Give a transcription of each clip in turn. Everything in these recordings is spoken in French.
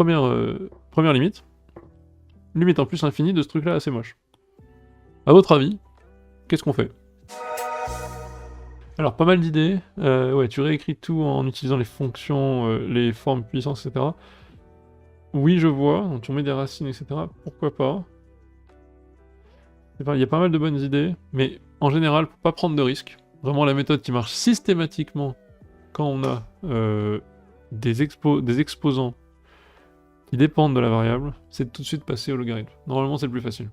première limite. Limite en plus infinie de ce truc-là assez moche. À votre avis, qu'est-ce qu'on fait? Alors, pas mal d'idées. Ouais, tu réécris tout en utilisant les fonctions, les formes puissances, etc. Oui, je vois. Donc, tu mets des racines, etc. Pourquoi pas? Il y a pas mal de bonnes idées, mais en général, faut pas prendre de risques. Vraiment, la méthode qui marche systématiquement quand on a des exposants qui dépendent de la variable, c'est de tout de suite passer au logarithme. Normalement, c'est le plus facile.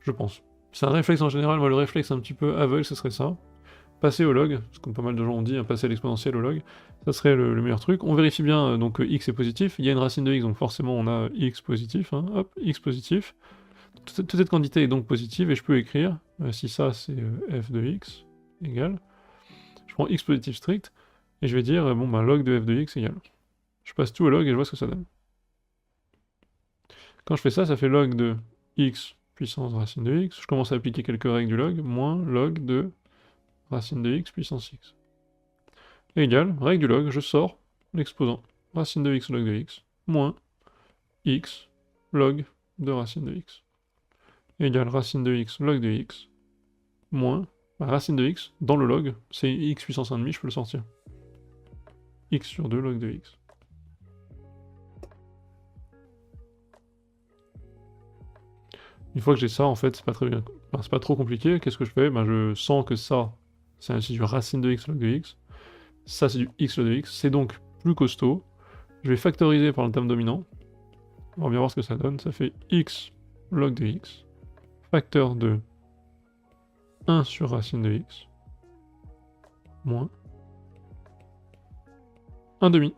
Je pense. C'est un réflexe en général. Moi, le réflexe un petit peu aveugle, ce serait ça. Passer au log, parce que pas mal de gens ont dit, hein, passer à l'exponentielle au log, ça serait le meilleur truc. On vérifie bien donc x est positif, il y a une racine de x, donc forcément on a x positif, hein, hop, x positif. Toute cette quantité est donc positive, et je peux écrire, si ça c'est f de x égale, je prends x positif strict, et je vais dire, bon ben log de f de x égale. Je passe tout au log et je vois ce que ça donne. Quand je fais ça, ça fait log de x puissance racine de x, je commence à appliquer quelques règles du log, moins log de racine de x puissance x. Égale, règle du log, je sors l'exposant racine de x log de x, moins x log de racine de x. Égale racine de x log de x, moins racine de x, dans le log, c'est x puissance 1,5, je peux le sortir. X sur 2 log de x. Une fois que j'ai ça, en fait, c'est pas très bien. Enfin, c'est pas trop compliqué. Qu'est-ce que je fais? Ben, je sens que ça, c'est du racine de x log de x. Ça, c'est du x log de x. C'est donc plus costaud. Je vais factoriser par le terme dominant. On va bien voir ce que ça donne. Ça fait x log de x, facteur de 1 sur racine de x, moins 1 demi.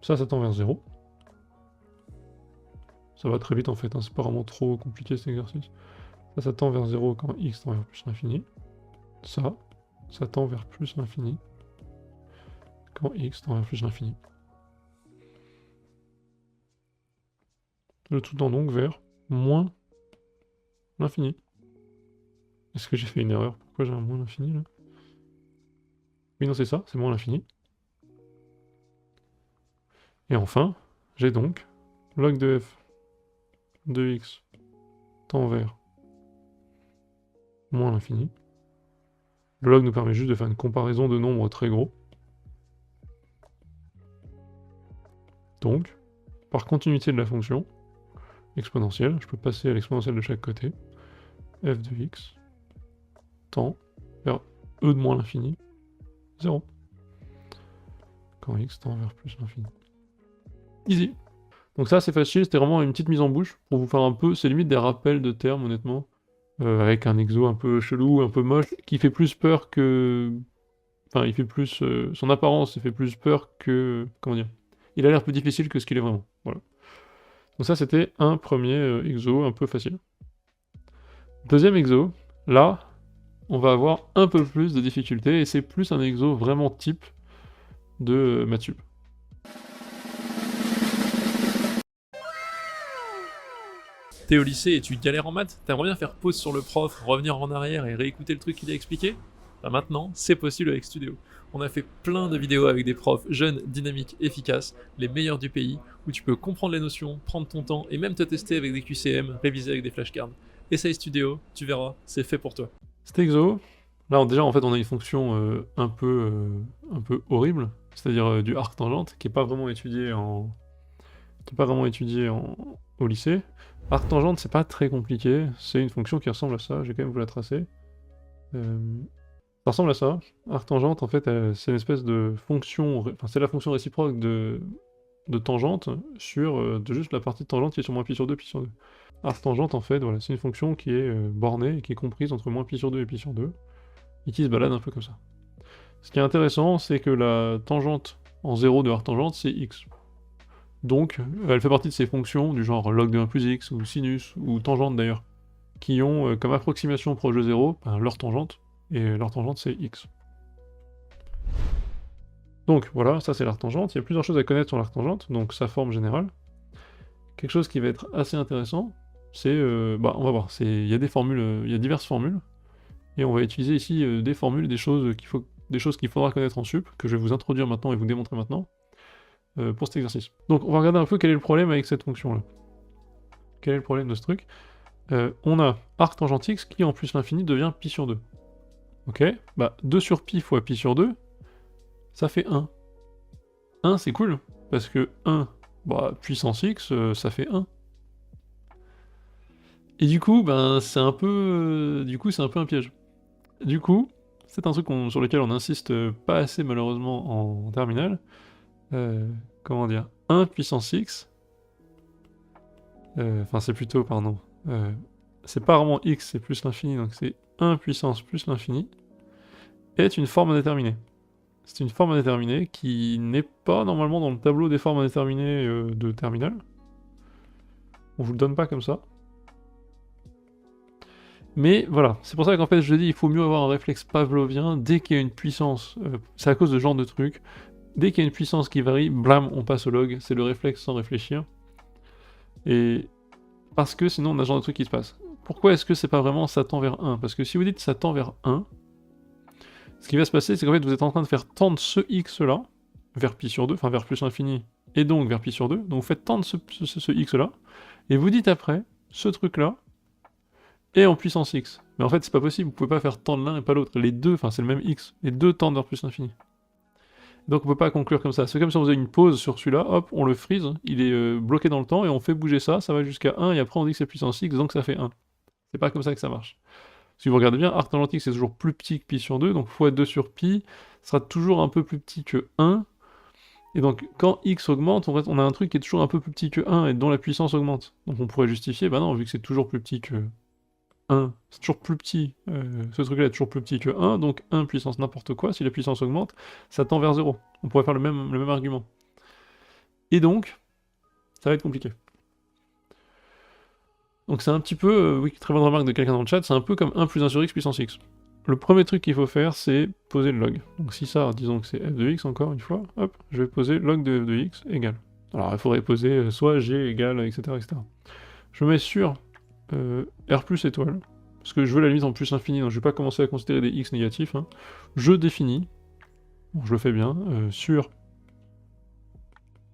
Ça tend vers 0. Ça va très vite en fait, hein. C'est pas vraiment trop compliqué cet exercice. Ça tend vers 0 quand x tend vers plus l'infini. Ça tend vers plus l'infini quand x tend vers plus l'infini. Le tout tend donc vers moins l'infini. Est-ce que j'ai fait une erreur? Pourquoi j'ai un moins l'infini là? Oui, non, c'est ça, c'est moins l'infini. Et enfin, j'ai donc log de f de x tend vers moins l'infini. Le log nous permet juste de faire une comparaison de nombres très gros. Donc, par continuité de la fonction exponentielle, je peux passer à l'exponentielle de chaque côté. F de x tend vers e de moins l'infini, 0. Quand x tend vers plus l'infini. Easy. Donc ça c'est facile, c'était vraiment une petite mise en bouche pour vous faire un peu, c'est limite des rappels de termes honnêtement, avec un exo un peu chelou, un peu moche, qui fait plus peur que... Enfin il fait plus... son apparence il fait plus peur que... Comment dire? Il a l'air plus difficile que ce qu'il est vraiment, voilà. Donc ça c'était un premier exo un peu facile. Deuxième exo, là, on va avoir un peu plus de difficultés, et c'est plus un exo vraiment type de Mathieu. T'es au lycée et tu galères en maths, t'aimerais bien faire pause sur le prof, revenir en arrière et réécouter le truc qu'il a expliqué? Bah maintenant, c'est possible avec Studio. On a fait plein de vidéos avec des profs jeunes, dynamiques, efficaces, les meilleurs du pays, où tu peux comprendre les notions, prendre ton temps et même te tester avec des QCM, réviser avec des flashcards. Essaye Studio, tu verras, c'est fait pour toi. Cet exo, là déjà en fait on a une fonction un peu horrible, c'est-à-dire du arc tangente, qui n'est pas vraiment étudié au lycée. Arc tangente c'est pas très compliqué, c'est une fonction qui ressemble à ça, je vais quand même vous la tracer. Ça ressemble à ça. Arc tangente en fait c'est une espèce de fonction, enfin c'est la fonction réciproque de tangente sur de juste la partie de tangente qui est sur moins pi sur 2, pi sur 2. Arc tangente en fait, voilà, c'est une fonction qui est bornée et qui est comprise entre moins pi sur 2 et pi sur 2, et qui se balade un peu comme ça. Ce qui est intéressant, c'est que la tangente en 0 de arc tangente, c'est x. Donc, elle fait partie de ces fonctions du genre log de 1 plus x, ou sinus, ou tangente d'ailleurs, qui ont comme approximation proche de 0, leur tangente, et leur tangente c'est x. Donc voilà, ça c'est l'arc tangente, il y a plusieurs choses à connaître sur l'arc tangente, donc sa forme générale. Quelque chose qui va être assez intéressant, c'est, on va voir, il y a des formules, il y a diverses formules, et on va utiliser ici des formules, des choses qu'il faut des choses qu'il faudra connaître en sup, que je vais vous introduire maintenant et vous démontrer maintenant, pour cet exercice. Donc on va regarder un peu quel est le problème avec cette fonction-là. Quel est le problème de ce truc? On a arc tangent x qui en plus l'infini devient pi sur 2. Ok, bah 2 sur pi fois pi sur 2, ça fait 1. 1 c'est cool, parce que 1, bah, puissance x, ça fait 1. Et du coup, ben, c'est un peu... c'est un peu un piège. Du coup, c'est un truc sur lequel on insiste pas assez malheureusement en terminale. Comment dire? 1 puissance x... Enfin, c'est plutôt, pardon... c'est pas vraiment x, c'est plus l'infini, donc c'est 1 puissance plus l'infini, est une forme indéterminée. C'est une forme indéterminée qui n'est pas normalement dans le tableau des formes indéterminées de terminale. On vous le donne pas comme ça. Mais voilà, c'est pour ça qu'en fait je dis il faut mieux avoir un réflexe pavlovien dès qu'il y a une puissance, c'est à cause de ce genre de truc, dès qu'il y a une puissance qui varie, blam, on passe au log, c'est le réflexe sans réfléchir. Et parce que sinon on a ce genre de truc qui se passe. Pourquoi est-ce que c'est pas vraiment ça tend vers 1? Parce que si vous dites ça tend vers 1, ce qui va se passer c'est qu'en fait vous êtes en train de faire tendre ce x là, vers pi sur 2, enfin vers plus l'infini, et donc vers pi sur 2, donc vous faites tendre ce x là, et vous dites après, ce truc là, et en puissance x. Mais en fait, c'est pas possible, vous pouvez pas faire tendre l'un et pas l'autre. Les deux, enfin c'est le même x, les deux tendent vers plus l'infini. Donc on peut pas conclure comme ça. C'est comme si on faisait une pause sur celui-là, hop, on le freeze, il est bloqué dans le temps, et on fait bouger ça, ça va jusqu'à 1, et après on dit que c'est puissance x, donc ça fait 1. C'est pas comme ça que ça marche. Si vous regardez bien, arc tangent x c'est toujours plus petit que pi sur 2, donc fois 2 sur pi sera toujours un peu plus petit que 1. Et donc quand x augmente, on a un truc qui est toujours un peu plus petit que 1, et dont la puissance augmente. Donc on pourrait justifier, bah non, vu que c'est toujours plus petit que 1, c'est toujours plus petit, ce truc-là est toujours plus petit que 1, donc 1 puissance n'importe quoi, si la puissance augmente, ça tend vers 0. On pourrait faire le même argument. Et donc, ça va être compliqué. Donc c'est un petit peu, oui, très bonne remarque de quelqu'un dans le chat, c'est un peu comme 1 plus 1 sur x puissance x. Le premier truc qu'il faut faire, c'est poser le log. Donc si ça, disons que c'est f de x encore une fois, hop, je vais poser log de f de x égale. Alors il faudrait poser soit g égale, etc., etc. Je me mets sur R plus étoile, parce que je veux la limite en plus infini, donc je vais pas commencer à considérer des x négatifs. Hein. Je définis, bon, je le fais bien, sur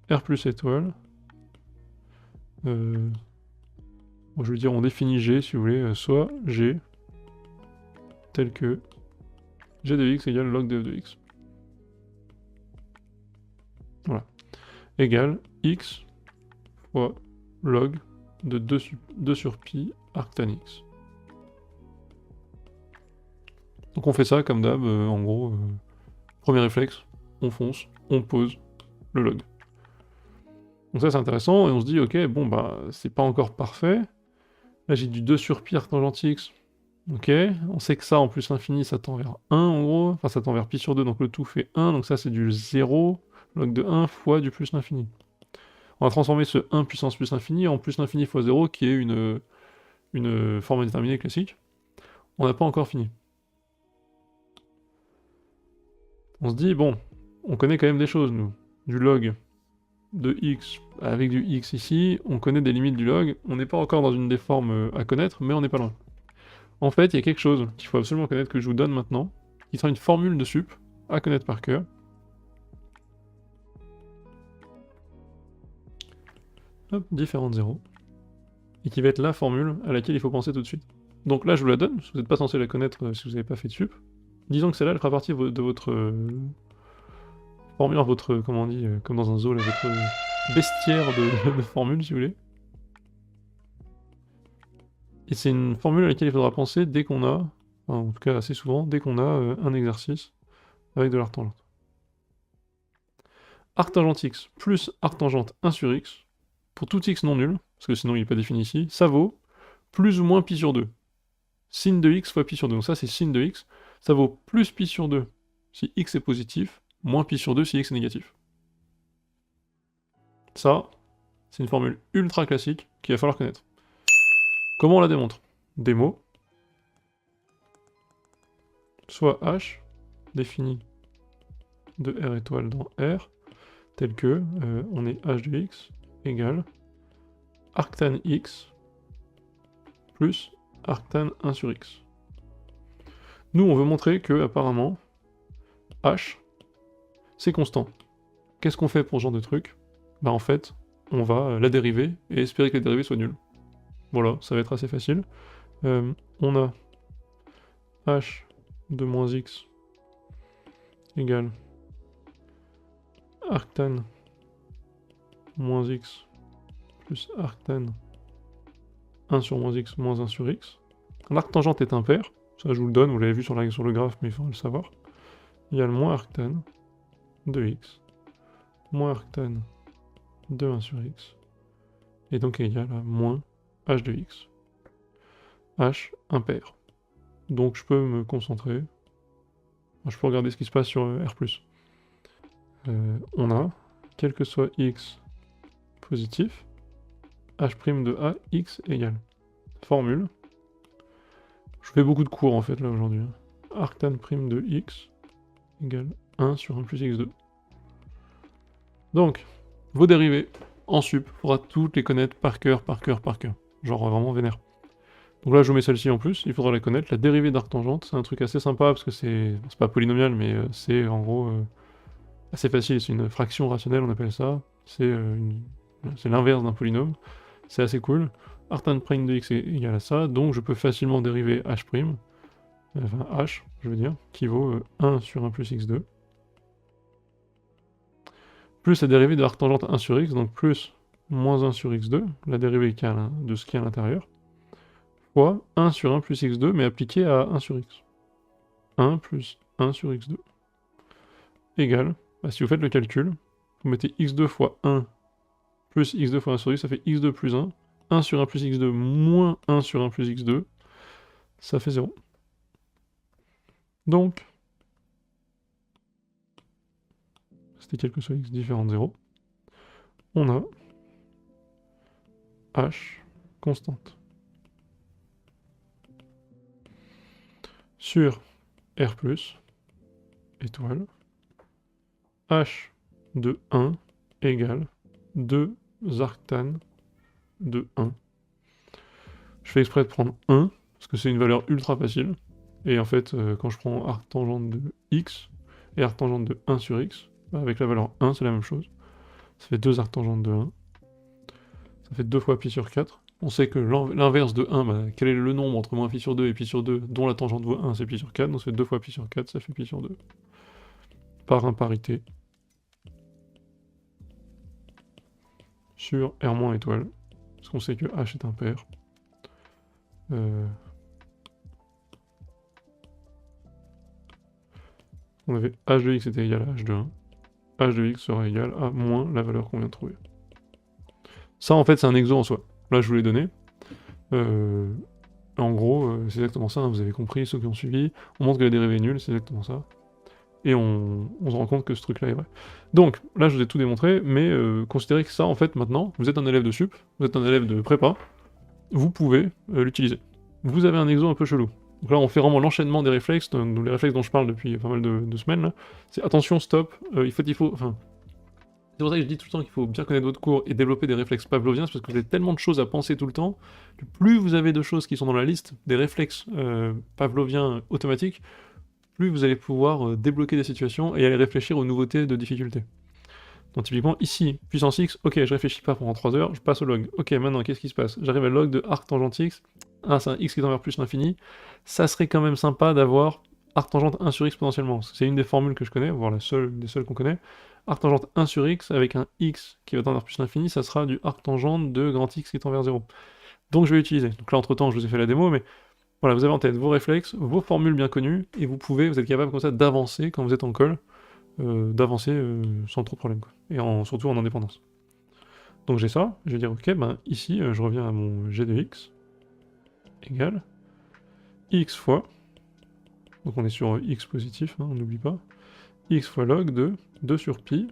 R plus étoile, bon, je veux dire on définit g si vous voulez, soit g tel que g de x égale log de f de x. Voilà. Égale x fois log de 2 sur pi arc tan x. Donc on fait ça comme d'hab, en gros, premier réflexe, on fonce, on pose le log. Donc ça c'est intéressant, et on se dit, ok, bon bah c'est pas encore parfait. Là j'ai du 2 sur pi arc tangent x, ok, on sait que ça en plus l'infini ça tend vers 1 en gros, enfin ça tend vers pi sur 2, donc le tout fait 1, donc ça c'est du 0, log de 1 fois du plus l'infini. On va transformer ce 1 puissance plus l'infini en plus l'infini fois 0, qui est une forme indéterminée classique. On n'a pas encore fini. On se dit, bon, on connaît quand même des choses, nous. Du log de x avec du x ici, on connaît des limites du log, on n'est pas encore dans une des formes à connaître, mais on n'est pas loin. En fait, il y a quelque chose qu'il faut absolument connaître, que je vous donne maintenant, qui sera une formule de sup, à connaître par cœur. Hop, différentes zéros. Et qui va être la formule à laquelle il faut penser tout de suite. Donc là, je vous la donne, parce que vous n'êtes pas censé la connaître si vous n'avez pas fait de sup. Disons que celle-là, elle fera partie de votre formule, votre, comment on dit, comme dans un zoo, là, votre bestiaire de formules, si vous voulez. Et c'est une formule à laquelle il faudra penser dès qu'on a, enfin, en tout cas assez souvent, dès qu'on a un exercice avec de l'arc tangente. Arc tangente x plus arc tangente 1 sur x, pour tout x non nul, parce que sinon il n'est pas défini ici, ça vaut plus ou moins pi sur 2. Sin de x fois pi sur 2, donc ça c'est sin de x, ça vaut plus pi sur 2 si x est positif, moins pi sur 2 si x est négatif. Ça, c'est une formule ultra classique qu'il va falloir connaître. Comment on la démontre? Démo, soit h, défini de r étoile dans R, tel que on est h de x égale arctan x plus arctan 1 sur x. Nous, on veut montrer que, apparemment, h, c'est constant. Qu'est-ce qu'on fait pour ce genre de truc? Bah en fait, on va la dériver et espérer que la dérivée soit nulle. Voilà, ça va être assez facile. On a h de moins x égale arctan moins x plus arctan 1 sur moins x moins 1 sur x. L'arctangente est impair, ça je vous le donne, vous l'avez vu sur le graphe, mais il faut le savoir. Il y a le moins arctan de x moins arctan de 1 sur x, et donc égal à moins h de x. H impair. Donc je peux me concentrer. Je peux regarder ce qui se passe sur R+. On a, quel que soit x positif, h' de a, x égale. Formule. Je fais beaucoup de cours en fait là aujourd'hui. Arctan' de x égale 1 sur 1 plus x2. Donc, vos dérivées en sup, il faudra toutes les connaître par cœur. Genre vraiment vénère. Donc là je vous mets celle-ci en plus, il faudra la connaître. La dérivée d'arctangente, c'est un truc assez sympa parce que c'est pas polynomial, mais c'est en gros assez facile. C'est une fraction rationnelle, on appelle ça. C'est l'inverse d'un polynôme. C'est assez cool. Arctan' de x est égal à ça, donc je peux facilement dériver h', enfin h, je veux dire, qui vaut 1 sur 1 plus x2. Plus la dérivée de l'arctangente 1 sur x, donc plus moins 1 sur x2, la dérivée de ce qui est à l'intérieur, fois 1 sur 1 plus x2, mais appliqué à 1 sur x. 1 plus 1 sur x2 égale, si vous faites le calcul, vous mettez x2 fois 1 plus x2 fois 1 sur x, ça fait x2 plus 1, 1 sur 1 plus x2 moins 1 sur 1 plus x2, ça fait 0. Donc, c'était quel que soit x différent de 0, on a h constante sur R+, étoile, h de 1 égale 2 arctan de 1. Je fais exprès de prendre 1, parce que c'est une valeur ultra facile, et en fait, quand je prends arctangente de x et arctangente de 1 sur x, bah avec la valeur 1, c'est la même chose. Ça fait 2 arctangente de 1. Ça fait 2 fois pi sur 4. On sait que l'inverse de 1, bah, quel est le nombre entre moins pi sur 2 et pi sur 2, dont la tangente vaut 1, c'est pi sur 4, donc ça fait 2 fois pi sur 4, ça fait pi sur 2. Par imparité. Sur R- étoile. Parce qu'on sait que h est impair. On avait h de x était égal à h de 1. h de x sera égal à moins la valeur qu'on vient de trouver. Ça, en fait, c'est un exo en soi. Là, je vous l'ai donné. En gros, c'est exactement ça, hein, vous avez compris, ceux qui ont suivi. On montre que la dérivée est nulle, c'est exactement ça. Et on se rend compte que ce truc-là est vrai. Donc, là, je vous ai tout démontré, mais considérez que ça, en fait, maintenant, vous êtes un élève de sup, vous êtes un élève de prépa, vous pouvez l'utiliser. Vous avez un exo un peu chelou. Donc là, on fait vraiment l'enchaînement des réflexes, les réflexes dont je parle depuis pas mal de semaines, là. C'est attention, stop, enfin... C'est pour ça que je dis tout le temps qu'il faut bien connaître votre cours et développer des réflexes pavloviens, parce que vous avez tellement de choses à penser tout le temps, que plus vous avez de choses qui sont dans la liste des réflexes pavloviens automatiques, plus vous allez pouvoir débloquer des situations et aller réfléchir aux nouveautés de difficulté. Donc typiquement, ici, puissance x, ok, je réfléchis pas pendant 3 heures, je passe au log. Ok, maintenant, qu'est-ce qui se passe? J'arrive à log de arc tangente x, c'est un x qui est envers plus l'infini, ça serait quand même sympa d'avoir arc tangente 1 sur x potentiellement, c'est une des formules que je connais, voire des seules qu'on connaît. Arc tangente 1 sur x avec un x qui va tendre vers plus l'infini, ça sera du arc tangente de grand x qui tend vers 0. Donc je vais l'utiliser. Donc là, entre temps, je vous ai fait la démo, mais voilà, vous avez en tête vos réflexes, vos formules bien connues, et vous êtes capable comme ça d'avancer quand vous êtes en colle, d'avancer sans trop de problème, quoi. Et surtout en indépendance. Donc j'ai ça, je vais dire ok, ben ici, je reviens à mon g de x, égale x fois, donc on est sur x positif, hein, on n'oublie pas, x fois log de 2 sur pi,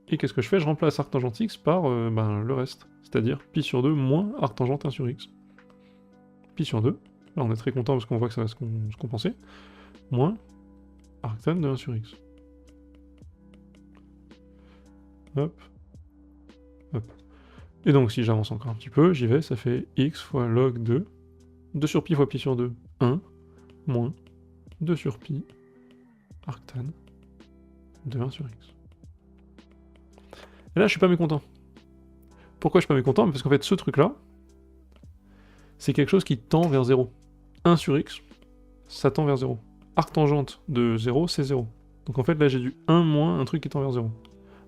et qu'est-ce que je fais? Je remplace arc tangente x par le reste, c'est-à-dire pi sur 2 moins arc tangente 1 sur x. Pi sur 2, là on est très content parce qu'on voit que ça va se compenser, moins arctan de 1 sur x. Hop, hop. Et donc si j'avance encore un petit peu, j'y vais, ça fait x fois log de 2 sur pi fois pi sur 2, 1, moins 2 sur pi arctan de 1 sur x. Et là, je suis pas mécontent. Pourquoi je suis pas mécontent? Parce qu'en fait, ce truc-là, c'est quelque chose qui tend vers 0. 1 sur x, ça tend vers 0. Arctangente de 0, c'est 0. Donc en fait, là, j'ai du 1 moins un truc qui tend vers 0.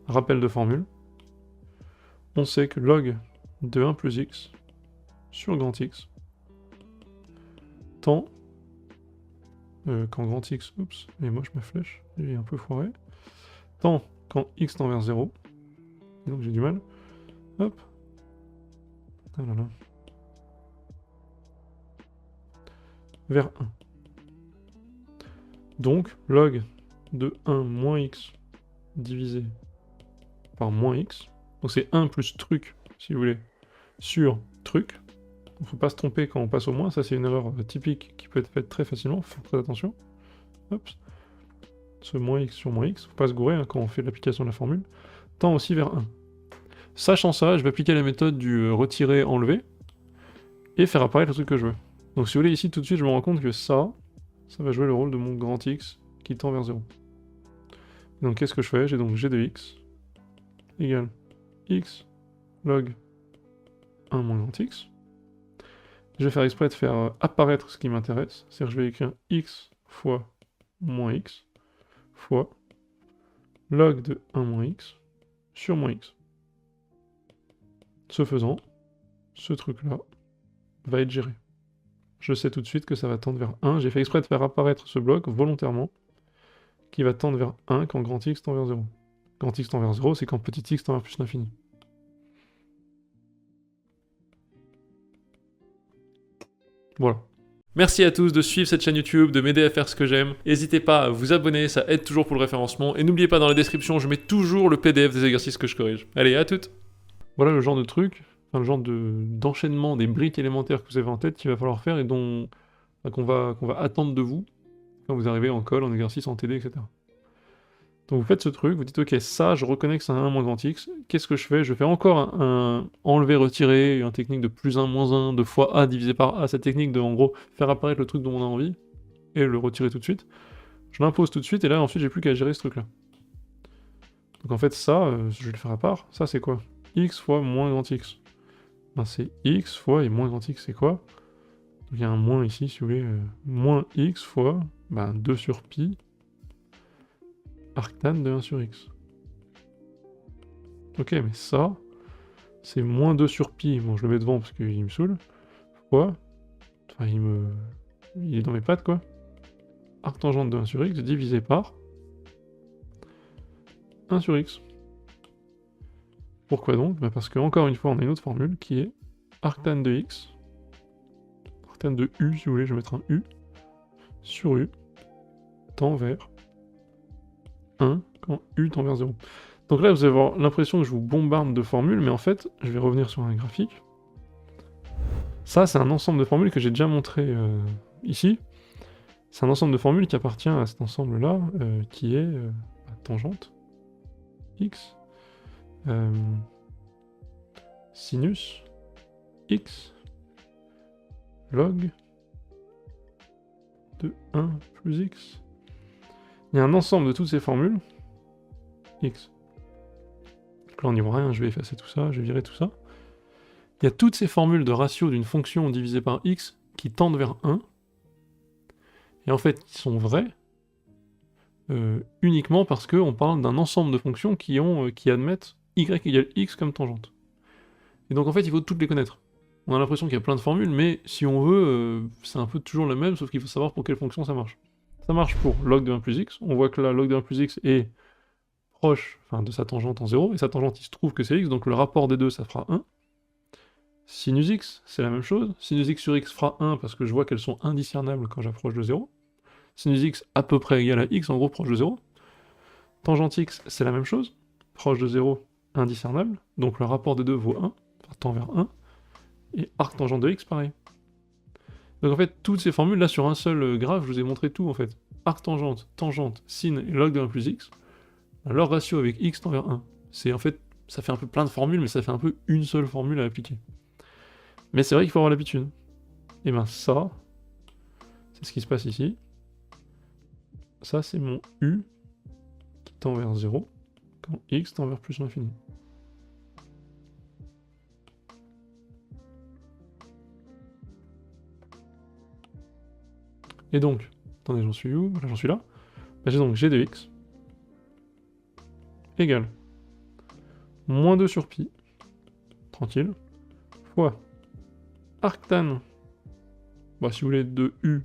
Rappel de formule. On sait que log de 1 plus x sur grand x tend... quand grand x... Oups, et moi je me flèche, j'ai un peu foiré. Tend quand x tend vers 0. Et donc j'ai du mal. Hop. Ah là là. Vers 1. Donc, log de 1 moins x divisé par moins x. Donc c'est 1 plus truc, si vous voulez, sur truc. Il ne faut pas se tromper quand on passe au moins. Ça, c'est une erreur typique qui peut être faite très facilement. Faites très attention. Hop. Ce moins x sur moins x. Il ne faut pas se gourer hein, quand on fait l'application de la formule. Tend aussi vers 1. Sachant ça, je vais appliquer la méthode du retirer-enlever et faire apparaître le truc que je veux. Donc si vous voulez, ici, tout de suite, je me rends compte que ça va jouer le rôle de mon grand x qui tend vers 0. Donc qu'est-ce que je fais? J'ai donc g de x égale x log 1 moins grand x. Je vais faire exprès de faire apparaître ce qui m'intéresse. C'est-à-dire que je vais écrire x fois moins x fois log de 1 moins x sur moins x. Ce faisant, ce truc-là va être géré. Je sais tout de suite que ça va tendre vers 1. J'ai fait exprès de faire apparaître ce bloc volontairement qui va tendre vers 1 quand grand x tend vers 0. Grand x tend vers 0, c'est quand petit x tend vers plus l'infini. Voilà. Merci à tous de suivre cette chaîne YouTube, de m'aider à faire ce que j'aime. N'hésitez pas à vous abonner, ça aide toujours pour le référencement. Et n'oubliez pas, dans la description, je mets toujours le PDF des exercices que je corrige. Allez, à toutes! Voilà le genre de truc, enfin, le genre d'enchaînement des briques élémentaires que vous avez en tête qu'il va falloir faire et qu'on va attendre de vous quand vous arrivez en colle, en exercice, en TD, etc. Donc vous faites ce truc, vous dites ok, ça, je reconnais que c'est un 1 moins grand x. Qu'est-ce que je fais? Je fais encore un enlever, retirer, une technique de plus 1, moins 1, de fois a divisé par a, cette technique de, en gros, faire apparaître le truc dont on a envie, et le retirer tout de suite. Je l'impose tout de suite, et là, ensuite, j'ai plus qu'à gérer ce truc-là. Donc en fait, ça, je vais le faire à part. Ça, c'est quoi? X fois moins grand x. Ben, c'est x fois, et moins grand x, c'est quoi? Donc il y a un moins ici, si vous voulez. Moins x fois, 2 sur pi, arctan de 1 sur x. Ok, mais ça, c'est moins 2 sur pi. Bon, je le mets devant parce qu'il me saoule. Fois, enfin, il est dans mes pattes, quoi. Arctangente de 1 sur x divisé par 1 sur x. Pourquoi donc? Parce que, encore une fois, on a une autre formule qui est arctan de x, arctan de u, si vous voulez, je vais mettre un u, sur u, tend vers 1 quand u tend vers 0. Donc là, vous allez avoir l'impression que je vous bombarde de formules, mais en fait, je vais revenir sur un graphique. Ça, c'est un ensemble de formules que j'ai déjà montré ici. C'est un ensemble de formules qui appartient à cet ensemble-là, qui est tangente x, sinus x, log de 1 plus x. Il y a un ensemble de toutes ces formules, x. Donc là, on n'y voit rien, je vais effacer tout ça, je vais virer tout ça. Il y a toutes ces formules de ratio d'une fonction divisée par x qui tendent vers 1, et en fait, qui sont vraies uniquement parce qu'on parle d'un ensemble de fonctions qui admettent y égale x comme tangente. Et donc en fait, il faut toutes les connaître. On a l'impression qu'il y a plein de formules, mais si on veut, c'est un peu toujours la même, sauf qu'il faut savoir pour quelle fonction ça marche. Ça marche pour log de 1 plus x, on voit que là, log de 1 plus x est proche de sa tangente en 0, et sa tangente, il se trouve que c'est x, donc le rapport des deux, ça fera 1. Sinus x, c'est la même chose. Sinus x sur x fera 1 parce que je vois qu'elles sont indiscernables quand j'approche de 0. Sinus x à peu près égal à x, en gros proche de 0. Tangente x, c'est la même chose. Proche de 0, indiscernable. Donc le rapport des deux vaut 1, enfin tend vers 1. Et arctangente de x, pareil. Donc en fait, toutes ces formules, là, sur un seul graphe, je vous ai montré tout, en fait. Arctangente, tangente, sin et log de 1 plus x. Leur ratio avec x tend vers 1. C'est en fait, ça fait un peu plein de formules, mais ça fait un peu une seule formule à appliquer. Mais c'est vrai qu'il faut avoir l'habitude. Et ben ça, c'est ce qui se passe ici. Ça, c'est mon u qui tend vers 0 quand x tend vers plus l'infini. Et donc, attendez, j'en suis où? Là, j'en suis là. Bah, j'ai donc g de x égale moins 2 sur pi, tranquille, fois arctan, bah, si vous voulez, de u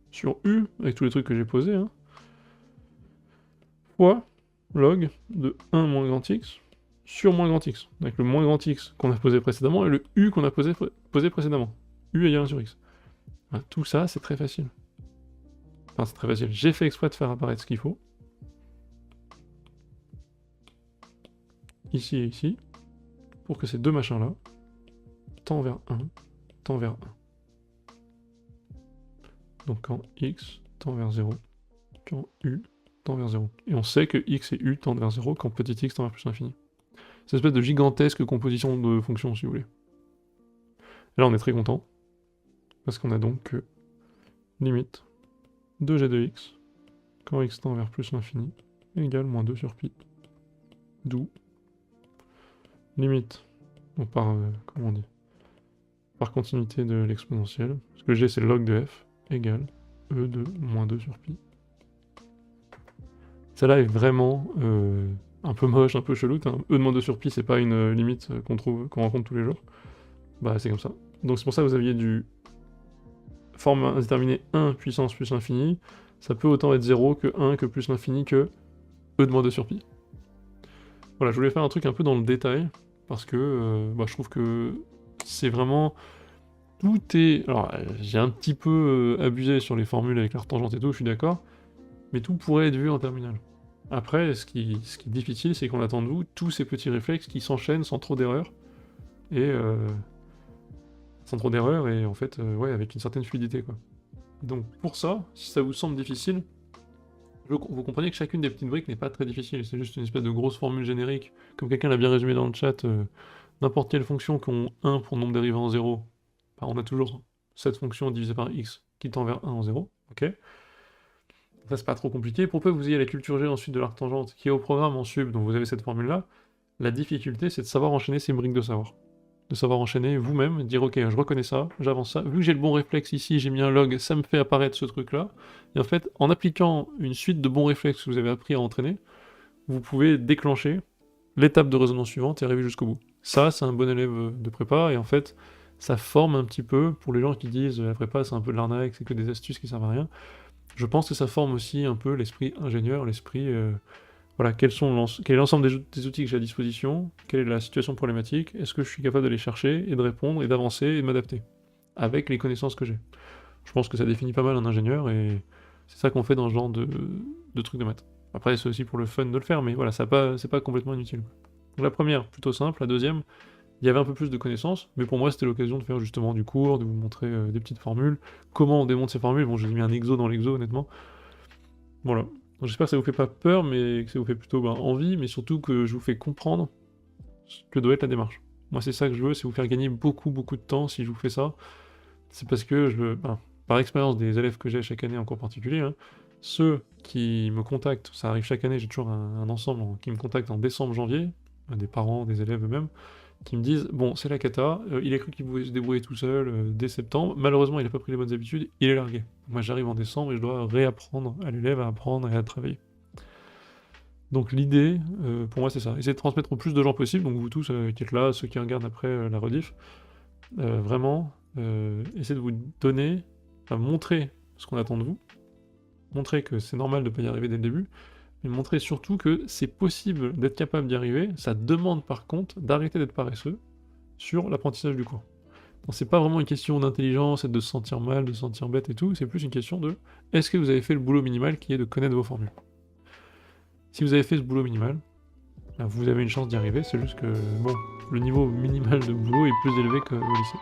sur u, avec tous les trucs que j'ai posés, hein, fois log de 1 moins grand x sur moins grand x, avec le moins grand x qu'on a posé précédemment et le u qu'on a posé précédemment. U égale 1 sur x. Bah, tout ça, c'est très facile. Enfin, c'est très facile. J'ai fait exprès de faire apparaître ce qu'il faut. Ici et ici. Pour que ces deux machins-là tendent vers 1, tendent vers 1. Donc quand x tend vers 0, quand u tend vers 0. Et on sait que x et u tendent vers 0 quand petit x tend vers plus l'infini. C'est une espèce de gigantesque composition de fonctions, si vous voulez. Et là, on est très content. Parce qu'on a donc que limite 2g de x, quand x tend vers plus l'infini, égale moins 2 sur pi. D'où limite, donc par, comment on dit, par continuité de l'exponentielle, parce que g c'est log de f, égale e de moins 2 sur pi. Celle-là est vraiment un peu moche, un peu chelou. E de moins 2 sur pi, c'est pas une limite qu'on rencontre tous les jours. Bah c'est comme ça. Donc c'est pour ça que vous aviez du forme indéterminée 1 puissance plus l'infini. Ça peut autant être 0 que 1 que plus l'infini que e de moins 2 sur pi. Voilà, je voulais faire un truc un peu dans le détail, parce que bah, je trouve que c'est vraiment... Tout est... Alors, j'ai un petit peu abusé sur les formules avec l'arctangente et tout, je suis d'accord, mais tout pourrait être vu en terminale. Après, ce qui est difficile, c'est qu'on attend de vous tous ces petits réflexes qui s'enchaînent sans trop d'erreurs, et... en fait, ouais, avec une certaine fluidité, quoi. Donc pour ça, si ça vous semble difficile, vous comprenez que chacune des petites briques n'est pas très difficile, c'est juste une espèce de grosse formule générique, comme quelqu'un l'a bien résumé dans le chat, n'importe quelle fonction qui ont 1 pour nombre dérivant en 0, bah, on a toujours cette fonction divisée par x qui tend vers 1 en 0, ok? Ça c'est pas trop compliqué, pour peu que vous ayez la culture G ensuite de l'arctangente qui est au programme en sub, donc vous avez cette formule-là, la difficulté c'est de savoir enchaîner ces briques de savoir. De savoir enchaîner vous-même, dire ok, je reconnais ça, j'avance ça, vu que j'ai le bon réflexe ici, j'ai mis un log, ça me fait apparaître ce truc-là, et en fait, en appliquant une suite de bons réflexes que vous avez appris à entraîner, vous pouvez déclencher l'étape de résonance suivante et arriver jusqu'au bout. Ça, c'est un bon élève de prépa, et en fait, ça forme un petit peu, pour les gens qui disent la prépa c'est un peu de l'arnaque, c'est que des astuces qui servent à rien, je pense que ça forme aussi un peu l'esprit ingénieur, l'esprit... Voilà, quel est l'ensemble des outils que j'ai à disposition, quelle est la situation problématique, est-ce que je suis capable de les chercher, et de répondre, et d'avancer, et de m'adapter, avec les connaissances que j'ai. Je pense que ça définit pas mal un ingénieur, et c'est ça qu'on fait dans ce genre de trucs de maths. Après, c'est aussi pour le fun de le faire, mais voilà, c'est pas complètement inutile. Donc la première, plutôt simple, la deuxième, il y avait un peu plus de connaissances, mais pour moi c'était l'occasion de faire justement du cours, de vous montrer des petites formules, comment on démonte ces formules, bon j'ai mis un exo dans l'exo honnêtement, voilà. J'espère que ça vous fait pas peur, mais que ça vous fait plutôt envie, mais surtout que je vous fais comprendre ce que doit être la démarche. Moi, c'est ça que je veux, c'est vous faire gagner beaucoup de temps si je vous fais ça. C'est parce que par expérience des élèves que j'ai chaque année en cours particulier, hein, ceux qui me contactent, ça arrive chaque année, j'ai toujours un ensemble qui me contacte en décembre, janvier, des parents, des élèves eux-mêmes, qui me disent « Bon, c'est la cata, il a cru qu'il pouvait se débrouiller tout seul dès septembre, malheureusement il n'a pas pris les bonnes habitudes, il est largué. » Moi j'arrive en décembre et je dois réapprendre à l'élève à apprendre et à travailler. Donc l'idée, pour moi c'est ça, essayer de transmettre au plus de gens possible, donc vous tous qui êtes là, ceux qui regardent après la rediff, vraiment, essayer de vous donner, montrer ce qu'on attend de vous, montrer que c'est normal de ne pas y arriver dès le début, mais montrer surtout que c'est possible d'être capable d'y arriver, ça demande par contre d'arrêter d'être paresseux sur l'apprentissage du cours. Donc c'est pas vraiment une question d'intelligence et de se sentir mal, de se sentir bête et tout, c'est plus une question de est-ce que vous avez fait le boulot minimal qui est de connaître vos formules. Si vous avez fait ce boulot minimal, vous avez une chance d'y arriver, c'est juste que, bon, le niveau minimal de boulot est plus élevé qu'au lycée.